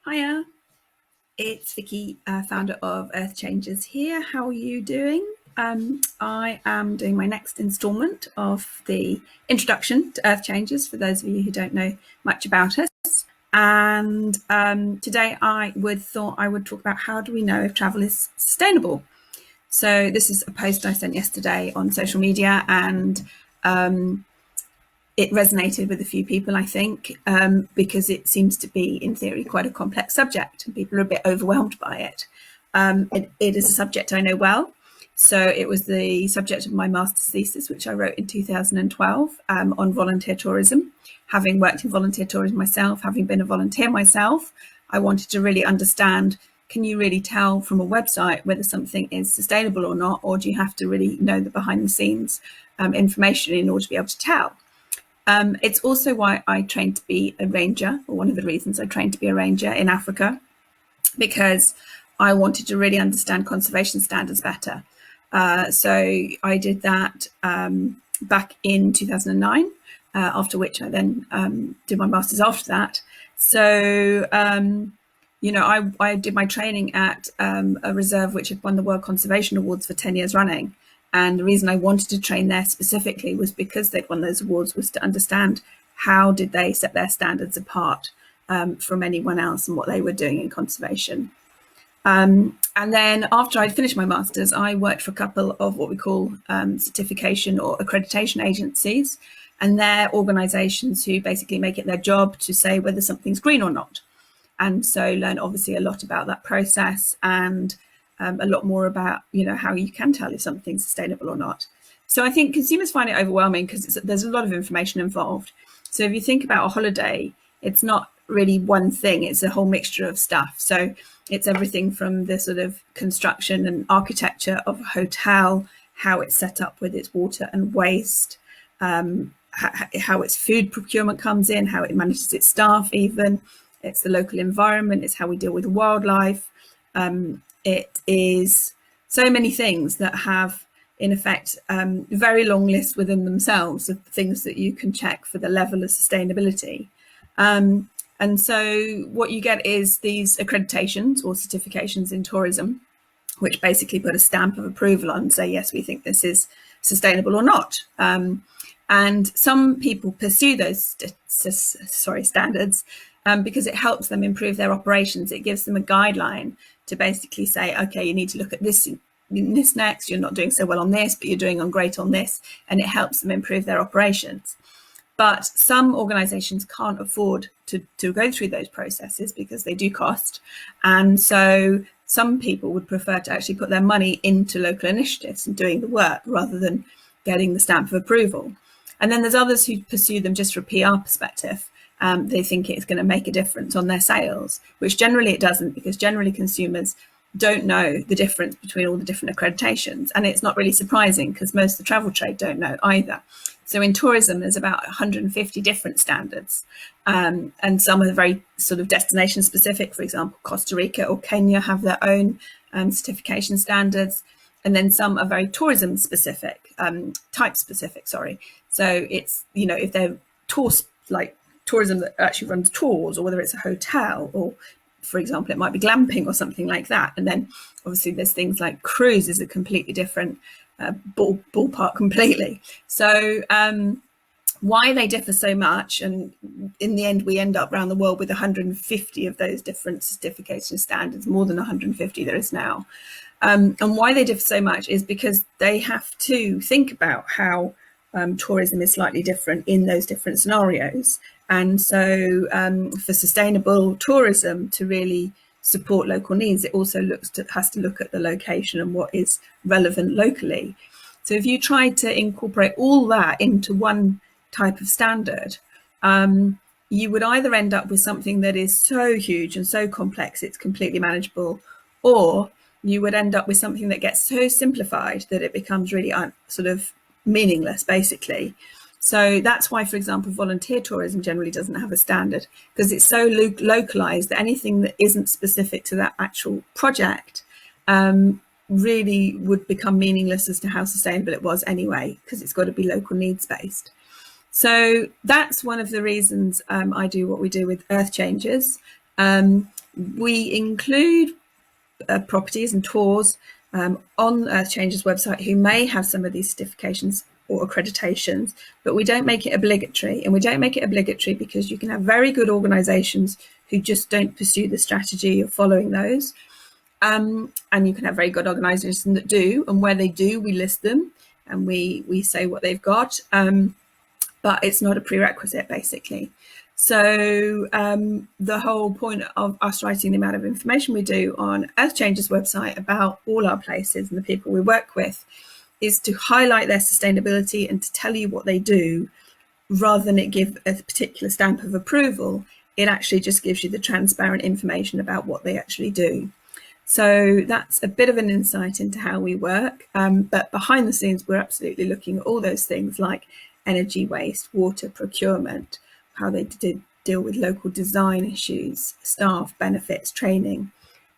Hiya, it's Vicky, founder of Earth Changes here. How are you doing? I am doing my next instalment of the introduction to Earth Changes for those of you who don't know much about us. And today thought I would talk about how do we know if travel is sustainable. So this is a post I sent yesterday on social media, and it resonated with a few people, I think, because it seems to be, in theory, quite a complex subject, and people are a bit overwhelmed by it. It is a subject I know well. So it was the subject of my master's thesis, which I wrote in 2012 on volunteer tourism. Having worked in volunteer tourism myself, having been a volunteer myself, I wanted to really understand, can you really tell from a website whether something is sustainable or not, or do you have to really know the behind the scenes information in order to be able to tell? It's also why I trained to be a ranger, or one of the reasons I trained to be a ranger in Africa, because I wanted to really understand conservation standards better. So I did that back in 2009, after which I then did my master's after that. So, I did my training at a reserve which had won the World Conservation Awards for 10 years running. And the reason I wanted to train there specifically was because they'd won those awards, was to understand how did they set their standards apart from anyone else and what they were doing in conservation. And then after I'd finished my master's, I worked for a couple of what we call certification or accreditation agencies. And they're organizations who basically make it their job to say whether something's green or not. And so learn obviously a lot about that process, and a lot more about, how you can tell if something's sustainable or not. So I think consumers find it overwhelming because there's a lot of information involved. So if you think about a holiday, it's not really one thing, it's a whole mixture of stuff. So it's everything from the sort of construction and architecture of a hotel, how it's set up with its water and waste, how its food procurement comes in, how it manages its staff even. It's the local environment, it's how we deal with wildlife. It is so many things that have, in effect, very long lists within themselves of things that you can check for the level of sustainability. And so what you get is these accreditations or certifications in tourism, which basically put a stamp of approval on and say, yes, we think this is sustainable or not. And some people pursue those standards because it helps them improve their operations. It gives them a guideline to basically say, okay, you need to look at this next, you're not doing so well on this, but you're doing great on this, and it helps them improve their operations. But some organizations can't afford to go through those processes because they do cost. And so some people would prefer to actually put their money into local initiatives and doing the work rather than getting the stamp of approval. And then there's others who pursue them just for a PR perspective. They think it's going to make a difference on their sales, which generally it doesn't, because generally consumers don't know the difference between all the different accreditations. And it's not really surprising because most of the travel trade don't know either. So in tourism, there's about 150 different standards, and some are very sort of destination specific. For example, Costa Rica or Kenya have their own certification standards. And then some are very tourism specific, type specific, sorry. So it's, if they're tourism that actually runs tours, or whether it's a hotel, or for example, it might be glamping or something like that. And then obviously there's things like cruise is a completely different ballpark completely. So why they differ so much, and in the end we end up around the world with 150 of those different certification standards, more than 150 there is now. And why they differ so much is because they have to think about how tourism is slightly different in those different scenarios. And so for sustainable tourism to really support local needs, it also has to look at the location and what is relevant locally. So if you try to incorporate all that into one type of standard, you would either end up with something that is so huge and so complex it's completely manageable, or you would end up with something that gets so simplified that it becomes really sort of meaningless, basically. So that's why, for example, volunteer tourism generally doesn't have a standard, because it's so localized that anything that isn't specific to that actual project really would become meaningless as to how sustainable it was anyway, because it's got to be local needs based. So that's one of the reasons I do what we do with Earth Changes. We include properties and tours on Earth Change's website who may have some of these certifications or accreditations, but we don't make it obligatory. And we don't make it obligatory because you can have very good organisations who just don't pursue the strategy of following those. And you can have very good organisations that do, and where they do, we list them and we say what they've got, but it's not a prerequisite, basically. So the whole point of us writing the amount of information we do on Earth Change's website about all our places and the people we work with is to highlight their sustainability and to tell you what they do, rather than it give a particular stamp of approval. It actually just gives you the transparent information about what they actually do. So that's a bit of an insight into how we work. But behind the scenes, we're absolutely looking at all those things like energy waste, water procurement, how they deal with local design issues, staff benefits, training,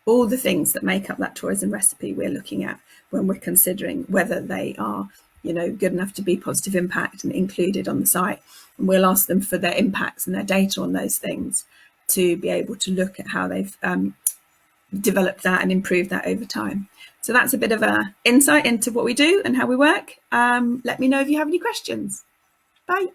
all the things that make up that tourism recipe we're looking at when we're considering whether they are, good enough to be positive impact and included on the site. And we'll ask them for their impacts and their data on those things to be able to look at how they've developed that and improved that over time. So that's a bit of an insight into what we do and how we work. Let me know if you have any questions. Bye.